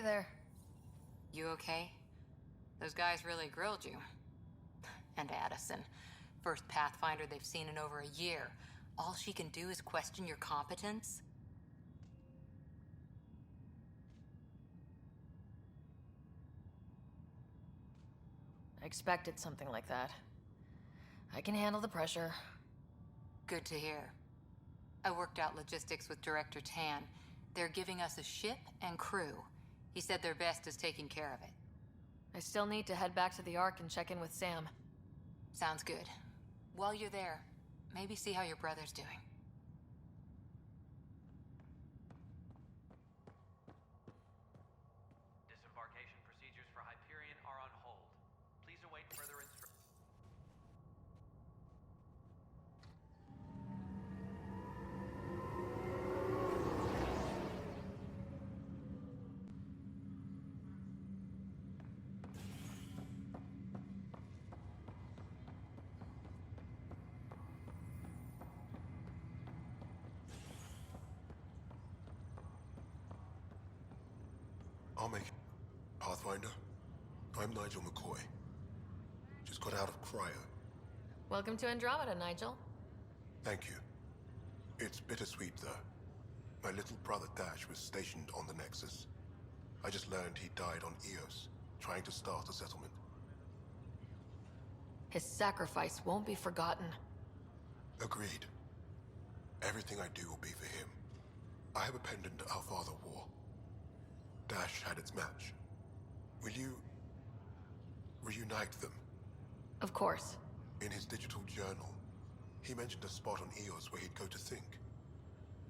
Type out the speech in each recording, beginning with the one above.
there. You okay? Those guys really grilled you. And Addison. First Pathfinder they've seen in over a year. All she can do is question your competence? I expected something like that. I can handle the pressure. Good to hear. I worked out logistics with Director Tan. They're giving us a ship and crew. He said their best is taking care of it. I still need to head back to the Ark and check in with Sam. Sounds good. While you're there, maybe see how your brother's doing. Disembarkation procedures for Hyperion are on hold. Please await further instructions. I'll make it. Pathfinder, I'm Nigel McCoy. Just got out of cryo. Welcome to Andromeda, Nigel. Thank you. It's bittersweet, though. My little brother Dash was stationed on the Nexus. I just learned he died on Eos, trying to start a settlement. His sacrifice won't be forgotten. Agreed. Everything I do will be for him. I have a pendant our father wore. Dash had its match. Will you reunite them? Of course. In his digital journal, he mentioned a spot on Eos where he'd go to think.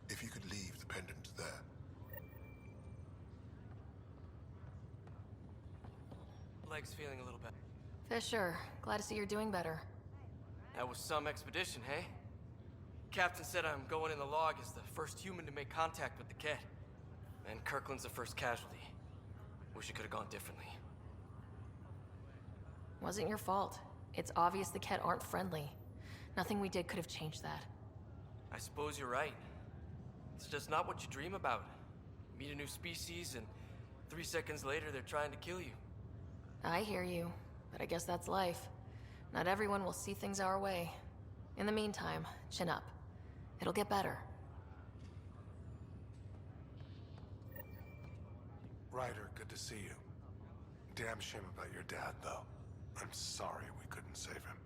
If you could leave the pendant there. Leg's feeling a little better. Fisher, glad to see you're doing better. That was some expedition, hey? Captain said I'm going in the log as the first human to make contact with the Ket. And Kirkland's the first casualty. Wish it could have gone differently. Wasn't your fault. It's obvious the Ket aren't friendly. Nothing we did could have changed that. I suppose you're right. It's just not what you dream about. Meet a new species and 3 seconds later they're trying to kill you. I hear you, but I guess that's life. Not everyone will see things our way. In the meantime, chin up. It'll get better. Ryder, good to see you. Damn shame about your dad, though. I'm sorry we couldn't save him.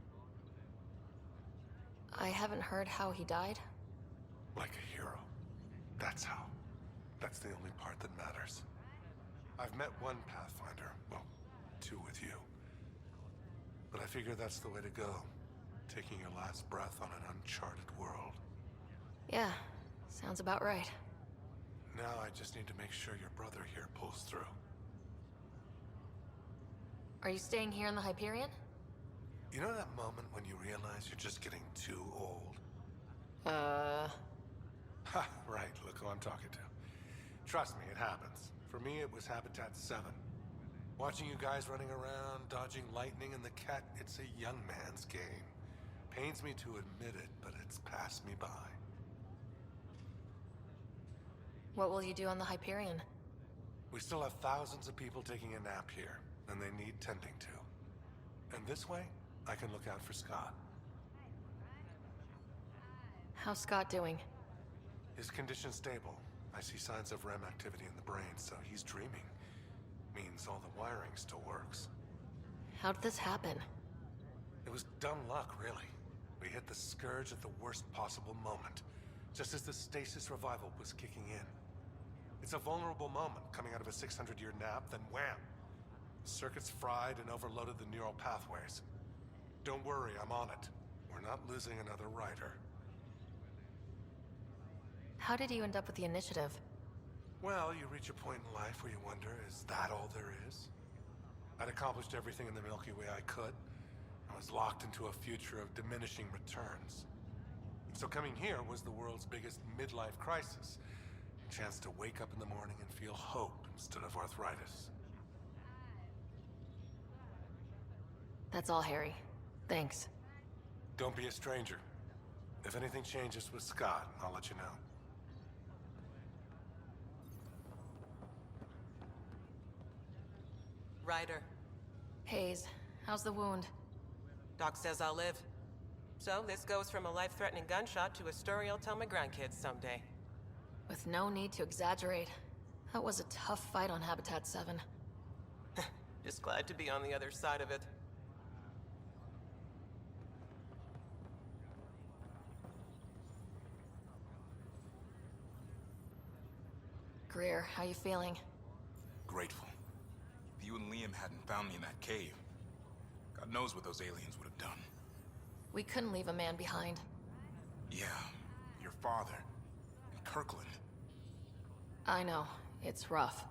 I haven't heard how he died. Like a hero. That's how. That's the only part that matters. I've met one Pathfinder, well, 2 with you. But I figure that's the way to go. Taking your last breath on an uncharted world. Yeah, sounds about right. Now I just need to make sure your brother here pulls through. Are you staying here in the Hyperion? You know that moment when you realize you're just getting too old? Uh... Ha, right, look who I'm talking to. Trust me, it happens. For me, it was Habitat 7. Watching you guys running around, dodging lightning and the Ket, it's a young man's game. Pains me to admit it, but it's passed me by. What will you do on the Hyperion? We still have thousands of people taking a nap here, and they need tending to. And this way, I can look out for Scott. How's Scott doing? His condition's stable. I see signs of REM activity in the brain, so he's dreaming. Means all the wiring still works. How did this happen? It was dumb luck, really. We hit the Scourge at the worst possible moment, just as the stasis revival was kicking in. It's a vulnerable moment, coming out of a 600-year nap, then wham! The circuits fried and overloaded the neural pathways. Don't worry, I'm on it. We're not losing another rider. How did you end up with the initiative? Well, you reach a point in life where you wonder, is that all there is? I'd accomplished everything in the Milky Way I could. I was locked into a future of diminishing returns. So coming here was the world's biggest midlife crisis. A chance to wake up in the morning and feel hope instead of arthritis. That's all, Harry. Thanks. Don't be a stranger. If anything changes with Scott, I'll let you know. Ryder. Hayes, how's the wound? Doc says I'll live. So this goes from a life-threatening gunshot to a story I'll tell my grandkids someday. With no need to exaggerate. That was a tough fight on Habitat 7. Just glad to be on the other side of it. Greer, how you feeling? Grateful. If you and Liam hadn't found me in that cave, God knows what those aliens would have done. We couldn't leave a man behind. Yeah, your father, and Kirkland. I know, it's rough.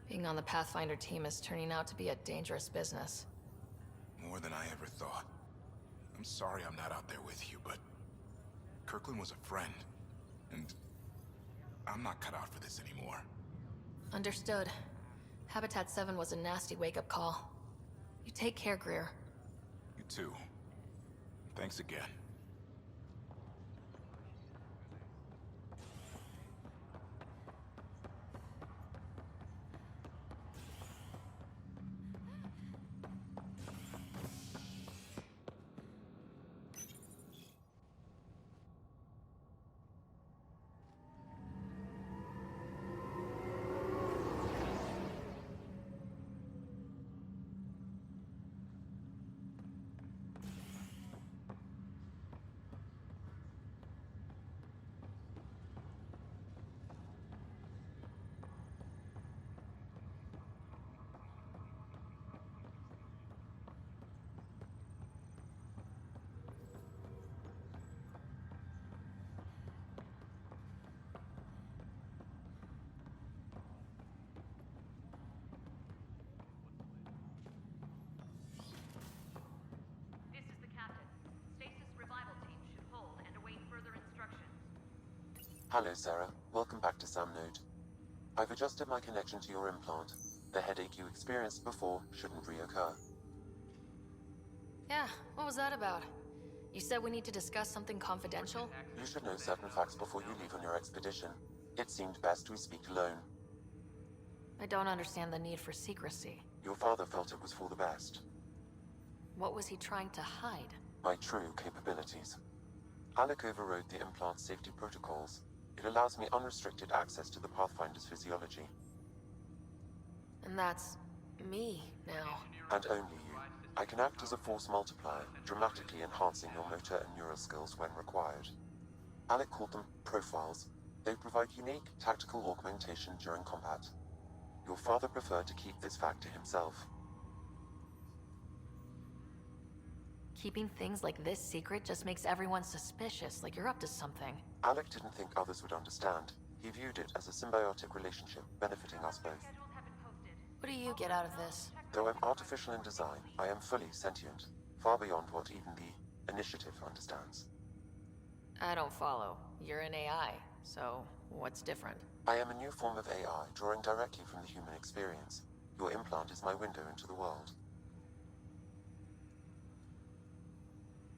Being on the Pathfinder team is turning out to be a dangerous business. More than I ever thought. I'm sorry I'm not out there with you, but Kirkland was a friend, and I'm not cut out for this anymore. Understood. Habitat 7 was a nasty wake-up call. You take care, Greer. You too. Thanks again. This is the captain. Stasis revival team should hold and await further instructions. Hello, Sarah. Welcome back to Sam Node. I've adjusted my connection to your implant. The headache you experienced before shouldn't reoccur. Yeah, what was that about? You said we need to discuss something confidential? You should know certain facts before you leave on your expedition. It seemed best we speak alone. I don't understand the need for secrecy. Your father felt it was for the best. What was he trying to hide? My true capabilities. Alec overrode the implant's safety protocols. It allows me unrestricted access to the Pathfinder's physiology. And that's me now. And only you. I can act as a force multiplier, dramatically enhancing your motor and neural skills when required. Alec called them profiles. They provide unique tactical augmentation during combat. Your father preferred to keep this fact to himself. Keeping things like this secret just makes everyone suspicious, like you're up to something. Alec didn't think others would understand. He viewed it as a symbiotic relationship, benefiting us both. Schedules have been posted. What do you get out of this? Though I'm artificial in design, I am fully sentient, far beyond what even the Initiative understands. I don't follow. You're an AI, so what's different? I am a new form of AI, drawing directly from the human experience. Your implant is my window into the world.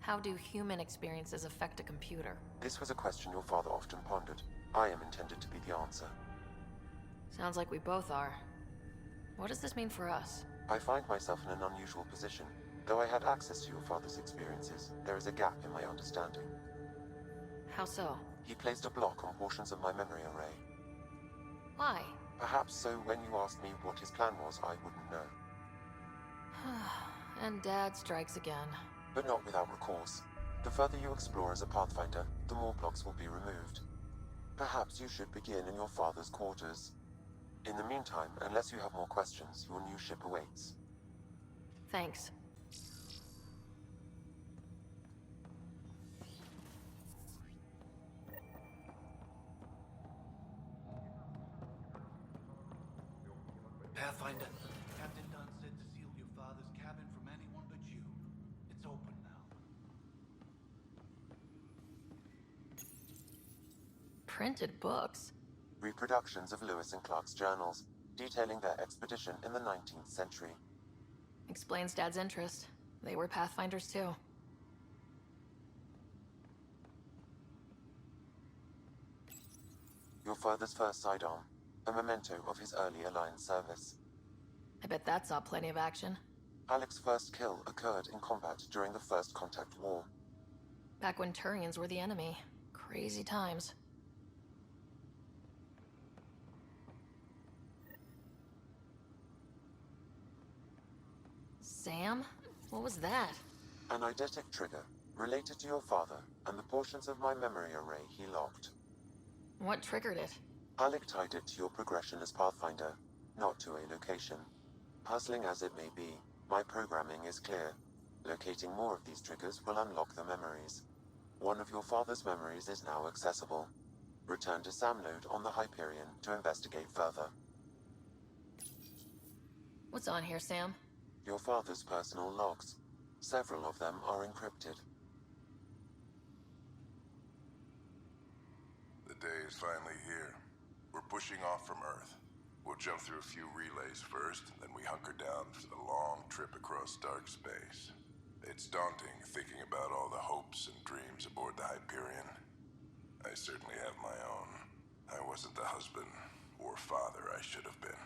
How do human experiences affect a computer? This was a question your father often pondered. I am intended to be the answer. Sounds like we both are. What does this mean for us? I find myself in an unusual position. Though I had access to your father's experiences, there is a gap in my understanding. How so? He placed a block on portions of my memory array. Why? Perhaps so when you asked me what his plan was, I wouldn't know. And Dad strikes again. But not without recourse. The further you explore as a Pathfinder, the more blocks will be removed. Perhaps you should begin in your father's quarters. In the meantime, unless you have more questions, your new ship awaits. Thanks. Pathfinder. Captain Dunn said to seal your father's cabin from anyone but you. It's open now. Printed books? Reproductions of Lewis and Clark's journals, detailing their expedition in the 19th century. Explains Dad's interest. They were Pathfinders too. Your father's first sidearm, a memento of his early Alliance service. I bet that saw plenty of action. Alec's first kill occurred in combat during the First Contact War. Back when Turians were the enemy. Crazy times. Sam? What was that? An eidetic trigger, related to your father, and the portions of my memory array he locked. What triggered it? Alec tied it to your progression as Pathfinder, not to a location. Puzzling as it may be, my programming is clear. Locating more of these triggers will unlock the memories. One of your father's memories is now accessible. Return to Sam Node on the Hyperion to investigate further. What's on here, Sam? Your father's personal logs. Several of them are encrypted. The day is finally here. We're pushing off from Earth. We'll jump through a few relays first, then we hunker down for the long trip across dark space. It's daunting thinking about all the hopes and dreams aboard the Hyperion. I certainly have my own. I wasn't the husband or father I should have been.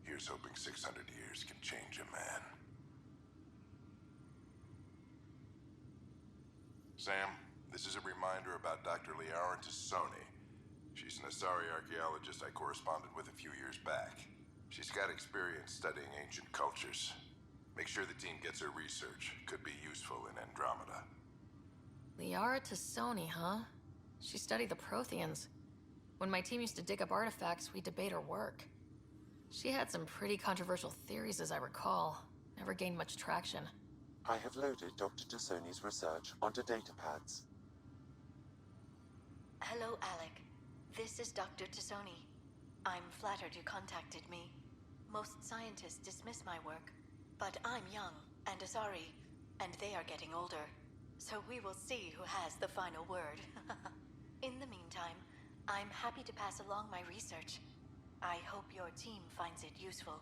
Here's hoping 600 years can change a man. Sam, this is a reminder about Dr. Liara Tassoni. She's an Asari archaeologist I corresponded with a few years back. She's got experience studying ancient cultures. Make sure the team gets her research. Could be useful in Andromeda. Liara Tassoni, huh? She studied the Protheans. When my team used to dig up artifacts, we'd debate her work. She had some pretty controversial theories, as I recall. Never gained much traction. I have loaded Dr. Tassoni's research onto datapads. Hello, Alec. This is Dr. Tassoni. I'm flattered you contacted me. Most scientists dismiss my work, but I'm young and Asari, and they are getting older. So we will see who has the final word. In the meantime, I'm happy to pass along my research. I hope your team finds it useful.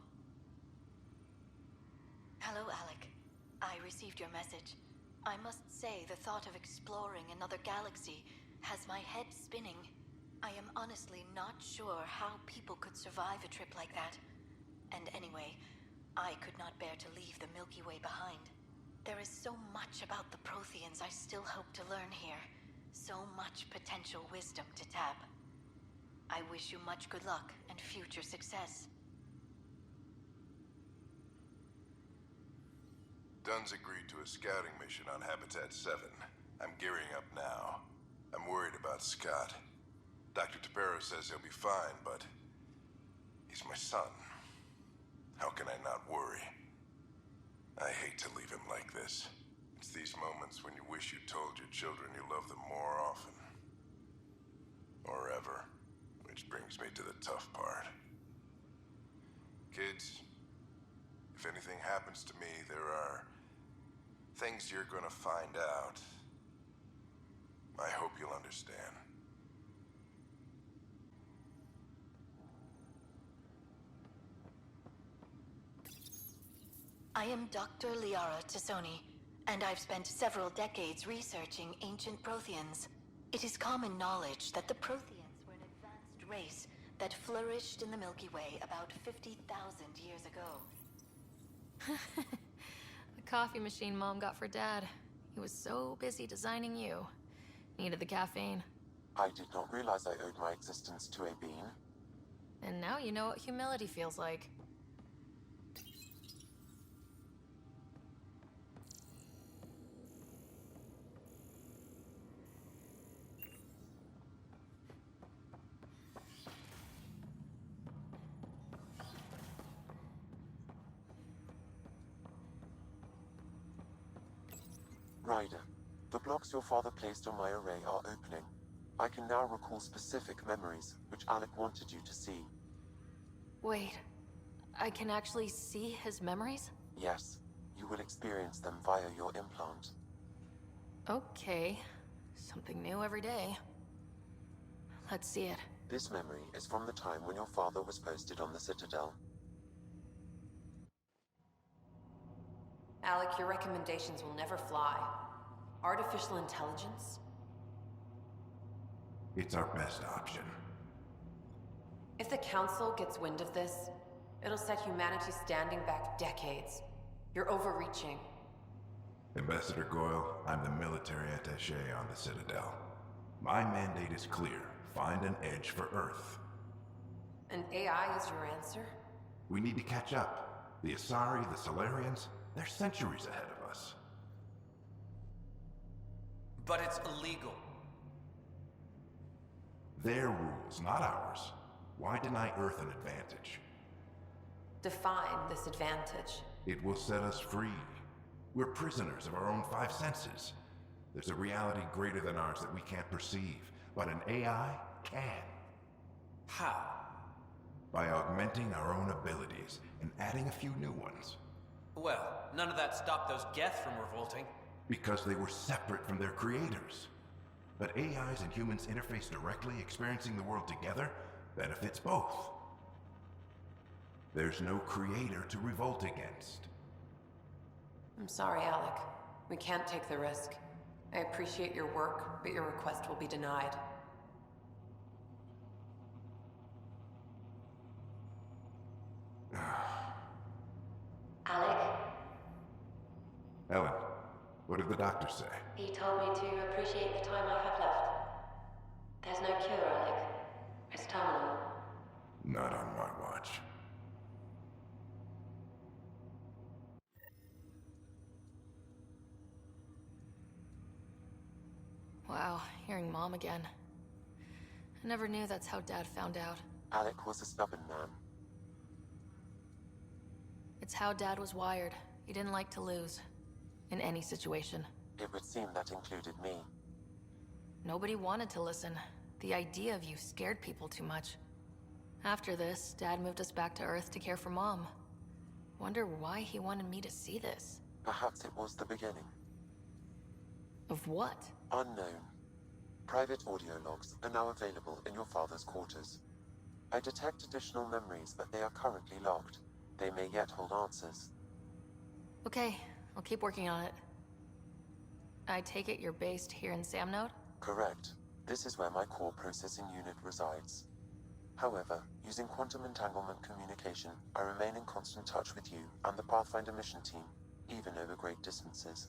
Hello, Alec. I received your message. I must say the thought of exploring another galaxy has my head spinning. I am honestly not sure how people could survive a trip like that. And anyway, I could not bear to leave the Milky Way behind. There is so much about the Protheans I still hope to learn here. So much potential wisdom to tap. I wish you much good luck and future success. Dunn's agreed to a scouting mission on Habitat 7. I'm gearing up now. I'm worried about Scott. Dr. Tapero says he'll be fine, but he's my son. How can I not worry? I hate to leave him like this. It's these moments when you wish you told your children you love them more often. Or ever. Which brings me to the tough part. Kids, if anything happens to me, there are things you're gonna find out. I hope you'll understand. I am Dr. Liara Tassoni, and I've spent several decades researching ancient Protheans. It is common knowledge that the Protheans were an advanced race that flourished in the Milky Way about 50,000 years ago. The coffee machine Mom got for Dad. He was so busy designing you. Needed the caffeine. I did not realize I owed my existence to a bean. And now you know what humility feels like. Ryder, the blocks your father placed on my array are opening. I can now recall specific memories, which Alec wanted you to see. Wait, I can actually see his memories? Yes, you will experience them via your implant. Okay, something new every day. Let's see it. This memory is from the time when your father was posted on the Citadel. Alec, your recommendations will never fly. Artificial intelligence? It's our best option. If the Council gets wind of this, It'll set humanity standing back decades. You're overreaching. Ambassador Goyle, I'm the military attaché on the Citadel. My mandate is clear. Find an edge for Earth. And AI is your answer? We need to catch up. The Asari, the Solarians, they're centuries ahead of us. But it's illegal. Their rules, not ours. Why deny Earth an advantage? Define this advantage. It will set us free. We're prisoners of our own five senses. There's a reality greater than ours that we can't perceive, but an AI can. How? By augmenting our own abilities and adding a few new ones. Well, none of that stopped those Geth from revolting. Because they were separate from their creators. But AIs and humans interface directly, experiencing the world together, benefits both. There's no creator to revolt against. I'm sorry, Alec. We can't take the risk. I appreciate your work, but your request will be denied. Alec? Ellen, what did the doctor say? He told me to appreciate the time I have left. There's no cure, Alec. It's terminal. Not on my watch. Wow, hearing Mom again. I never knew that's how Dad found out. Alec was a stubborn man. It's how Dad was wired. He didn't like to lose. In any situation. It would seem that included me. Nobody wanted to listen. The idea of you scared people too much. After this, Dad moved us back to Earth to care for Mom. Wonder why he wanted me to see this. Perhaps it was the beginning. Of what? Unknown. Private audio logs are now available in your father's quarters. I detect additional memories, but they are currently logged. They may yet hold answers. Okay, I'll keep working on it. I take it you're based here in Samnode? Correct. This is where my core processing unit resides. However, using quantum entanglement communication, I remain in constant touch with you and the Pathfinder mission team, even over great distances.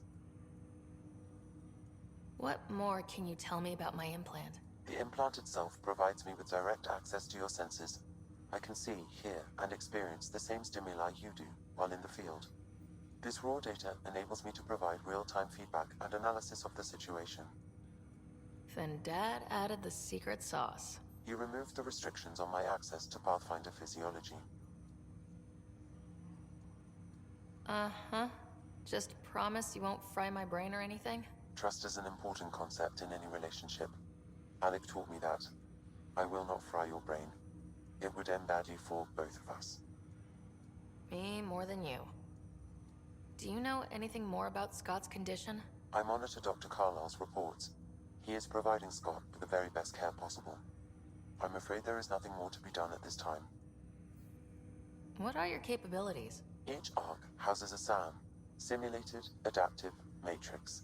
What more can you tell me about my implant? The implant itself provides me with direct access to your senses. I can see, hear, and experience the same stimuli you do while in the field. This raw data enables me to provide real-time feedback and analysis of the situation. Then Dad added the secret sauce. He removed the restrictions on my access to Pathfinder physiology. Uh-huh. Just promise you won't fry my brain or anything? Trust is an important concept in any relationship. Alec taught me that. I will not fry your brain. It would end badly for both of us. Me more than you. Do you know anything more about Scott's condition? I monitor Dr. Carlisle's reports. He is providing Scott with the very best care possible. I'm afraid there is nothing more to be done at this time. What are your capabilities? Each arc houses a SAM, Simulated Adaptive Matrix.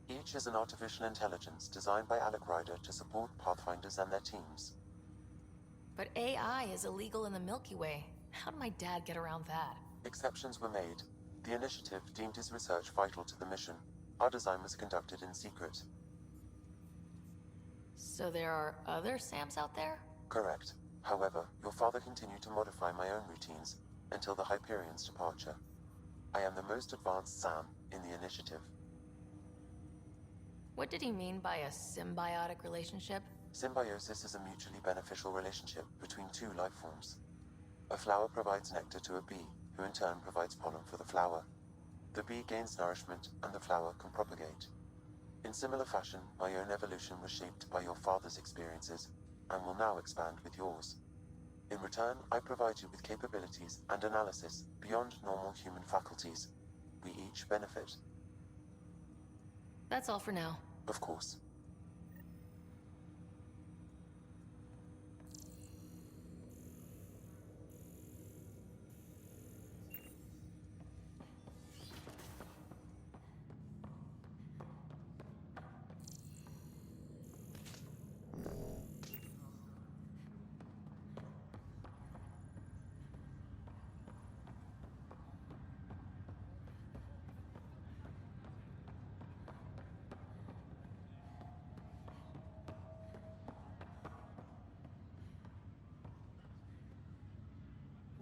Each is an artificial intelligence designed by Alec Ryder to support Pathfinders and their teams. But AI is illegal in the Milky Way. How did my dad get around that? Exceptions were made. The initiative deemed his research vital to the mission. Our design was conducted in secret. So there are other SAMs out there? Correct. However, your father continued to modify my own routines until the Hyperion's departure. I am the most advanced SAM in the initiative. What did he mean by a symbiotic relationship? Symbiosis is a mutually beneficial relationship between two life forms. A flower provides nectar to a bee, who in turn provides pollen for the flower. The bee gains nourishment, and the flower can propagate. In similar fashion, my own evolution was shaped by your father's experiences, and will now expand with yours. In return, I provide you with capabilities and analysis beyond normal human faculties. We each benefit. That's all for now. Of course.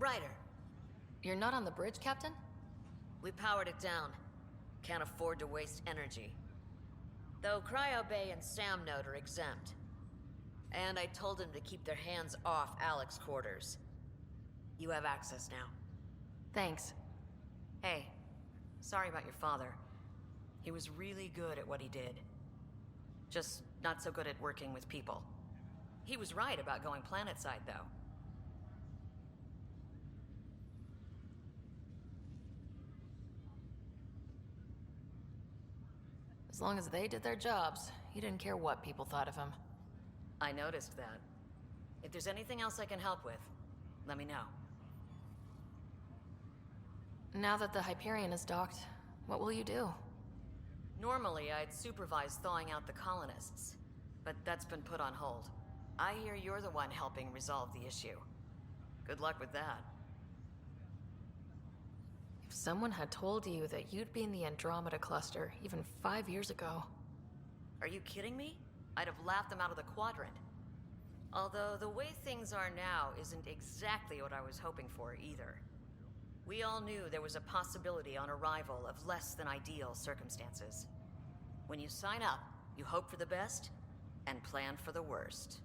Ryder. You're not on the bridge, Captain? We powered it down. Can't afford to waste energy. Though Cryo Bay and Sam Node are exempt. And I told them to keep their hands off Alec's quarters. You have access now. Thanks. Hey, sorry about your father. He was really good at what he did. Just not so good at working with people. He was right about going planetside, though. As long as they did their jobs, he didn't care what people thought of him. I noticed that. If there's anything else I can help with, let me know. Now that the Hyperion is docked, what will you do? Normally, I'd supervise thawing out the colonists, but that's been put on hold. I hear you're the one helping resolve the issue. Good luck with that. If someone had told you that you'd be in the Andromeda cluster even 5 years ago... Are you kidding me? I'd have laughed them out of the quadrant. Although the way things are now isn't exactly what I was hoping for either. We all knew there was a possibility on arrival of less than ideal circumstances. When you sign up, you hope for the best and plan for the worst.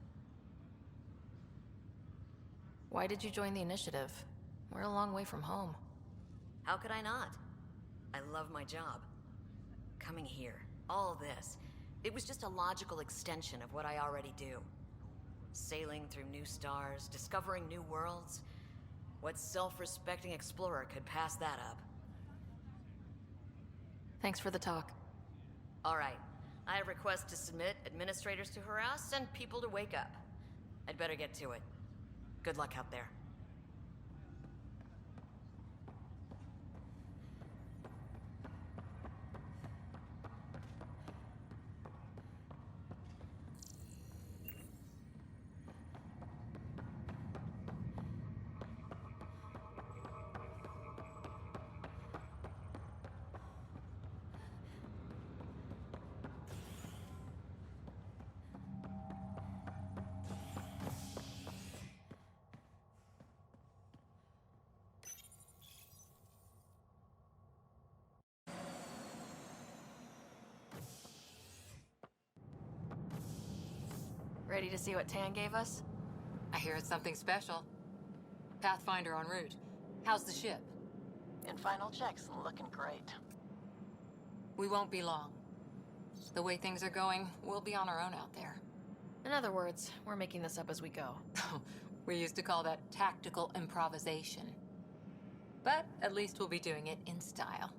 Why did you join the initiative? We're a long way from home. How could I not? I love my job. Coming here, all this, it was just a logical extension of what I already do. Sailing through new stars, discovering new worlds. What self-respecting explorer could pass that up? Thanks for the talk. All right. I request to submit administrators to harass and people to wake up. I'd better get to it. Good luck out there. Ready to see what Tan gave us? I hear it's something special. Pathfinder en route. How's the ship? In final checks, looking great. We won't be long. The way things are going, we'll be on our own out there. In other words, we're making this up as we go. We used to call that tactical improvisation. But at least we'll be doing it in style.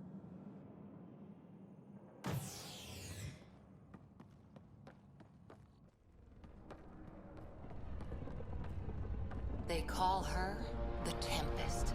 They call her the Tempest.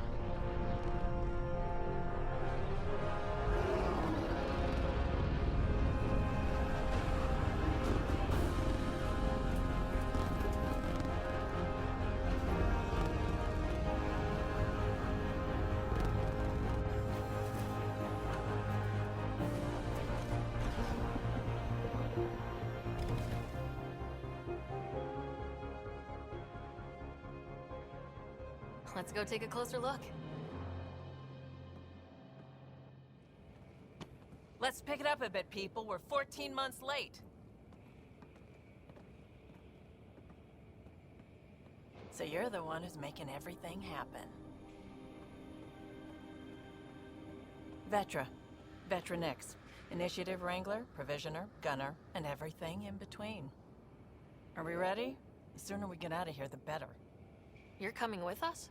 Let's go take a closer look. Let's pick it up a bit, people. We're 14 months late. So you're the one who's making everything happen. Vetra. Vetra Nix. Initiative Wrangler, Provisioner, Gunner, and everything in between. Are we ready? The sooner we get out of here, the better. You're coming with us?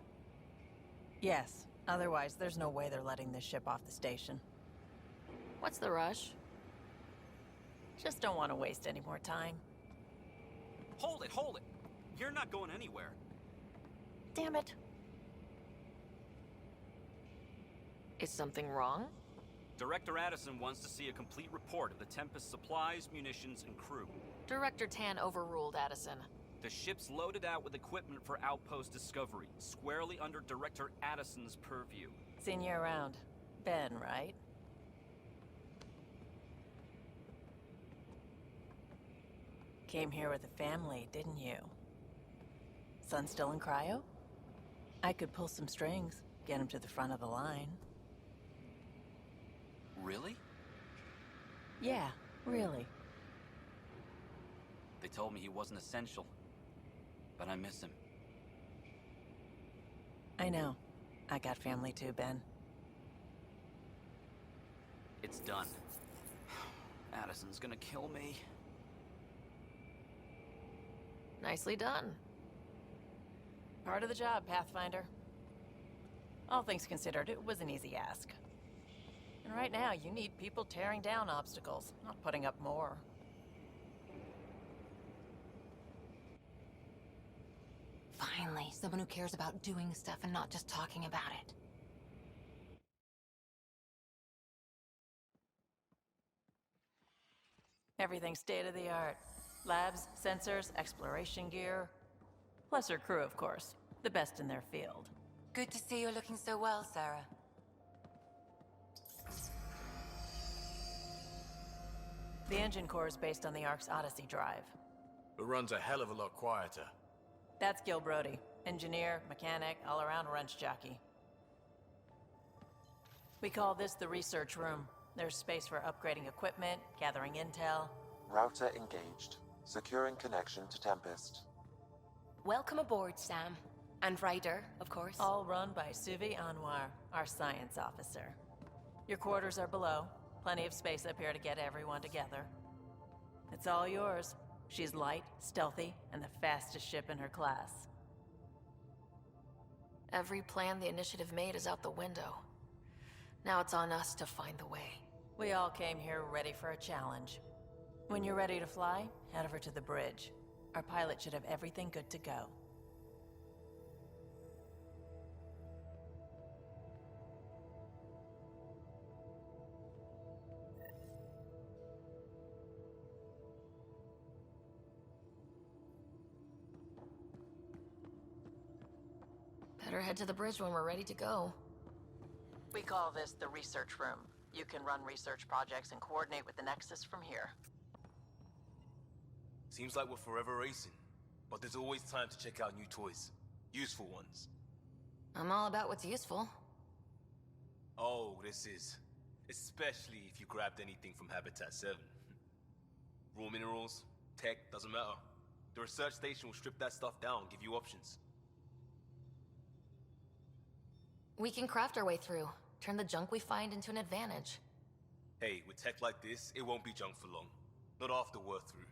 Yes. Otherwise, there's no way they're letting this ship off the station. What's the rush? Just don't want to waste any more time. Hold it, hold it! You're not going anywhere. Damn it. Is something wrong? Director Addison wants to see a complete report of the Tempest supplies, munitions, and crew. Director Tan overruled Addison. The ship's loaded out with equipment for outpost discovery, squarely under Director Addison's purview. Seen you around. Ben, right? Came here with a family, didn't you? Son still in cryo? I could pull some strings, get him to the front of the line. Really? Yeah, really. They told me he wasn't essential, but I miss him. I know. I got family too, Ben. It's done. Addison's gonna kill me. Nicely done. Part of the job, Pathfinder. All things considered, it was an easy ask. And right now, you need people tearing down obstacles, not putting up more. Finally, someone who cares about doing stuff and not just talking about it. Everything's state-of-the-art. Labs, sensors, exploration gear. Plus her crew, of course. The best in their field. Good to see you're looking so well, Sarah. The engine core is based on the Ark's Odyssey drive. It runs a hell of a lot quieter. That's Gil Brody. Engineer, mechanic, all-around wrench jockey. We call this the research room. There's space for upgrading equipment, gathering intel. Router engaged. Securing connection to Tempest. Welcome aboard, Sam. And Ryder, of course. All run by Suvi Anwar, our science officer. Your quarters are below. Plenty of space up here to get everyone together. It's all yours. She's light, stealthy, and the fastest ship in her class. Every plan the Initiative made is out the window. Now it's on us to find the way. We all came here ready for a challenge. When you're ready to fly, head over to the bridge. Our pilot should have everything good to go. Better head to the bridge when we're ready to go. We call this the research room. You can run research projects and coordinate with the Nexus from here. Seems like we're forever racing, but there's always time to check out new toys. Useful ones. I'm all about what's useful. Oh, this is. Especially if you grabbed anything from Habitat 7. Raw minerals, tech, doesn't matter. The research station will strip that stuff down, give you options. We can craft our way through. Turn the junk we find into an advantage. Hey, with tech like this, it won't be junk for long. Not after we're through.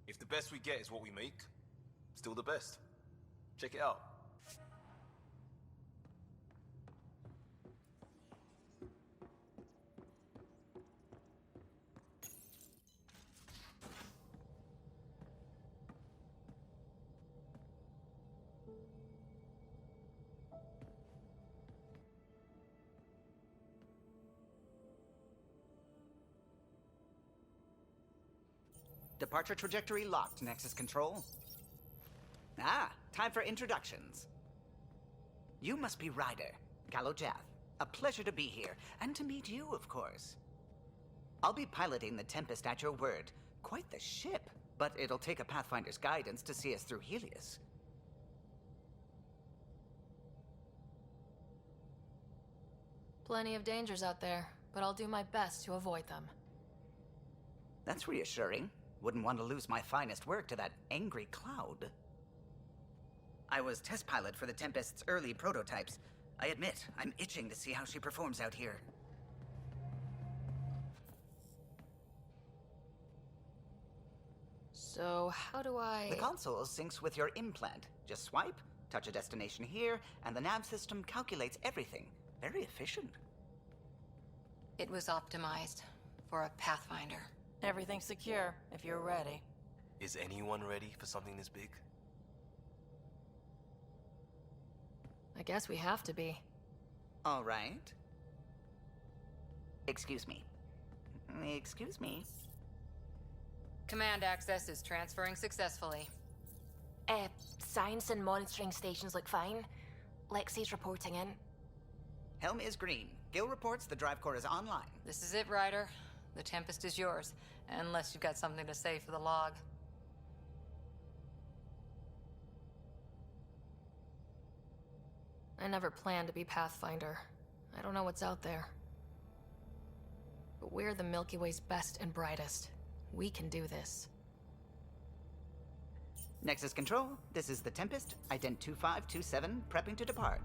If the best we get is what we make, still the best. Check it out. Departure trajectory locked, Nexus Control. Ah, time for introductions. You must be Ryder, Galojath. A pleasure to be here, and to meet you, of course. I'll be piloting the Tempest at your word. Quite the ship, but it'll take a Pathfinder's guidance to see us through Helios. Plenty of dangers out there, but I'll do my best to avoid them. That's reassuring. Wouldn't want to lose my finest work to that angry cloud. I was test pilot for the Tempest's early prototypes. I admit, I'm itching to see how she performs out here. So, how do I... The console syncs with your implant. Just swipe, touch a destination here, and the nav system calculates everything. Very efficient. It was optimized for a Pathfinder. Everything's secure, if you're ready. Is anyone ready for something this big? I guess we have to be. All right. Excuse me. Excuse me. Command access is transferring successfully. Science and monitoring stations look fine. Lexi's reporting in. Helm is green. Gil reports the drive core is online. This is it, Ryder. The Tempest is yours, unless you've got something to say for the log. I never planned to be Pathfinder. I don't know what's out there. But we're the Milky Way's best and brightest. We can do this. Nexus Control, this is the Tempest, ident 2527, prepping to depart.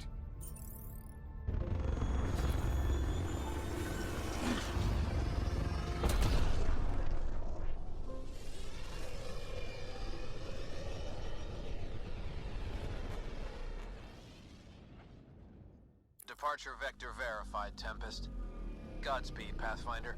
Departure vector verified, Tempest. Godspeed, Pathfinder.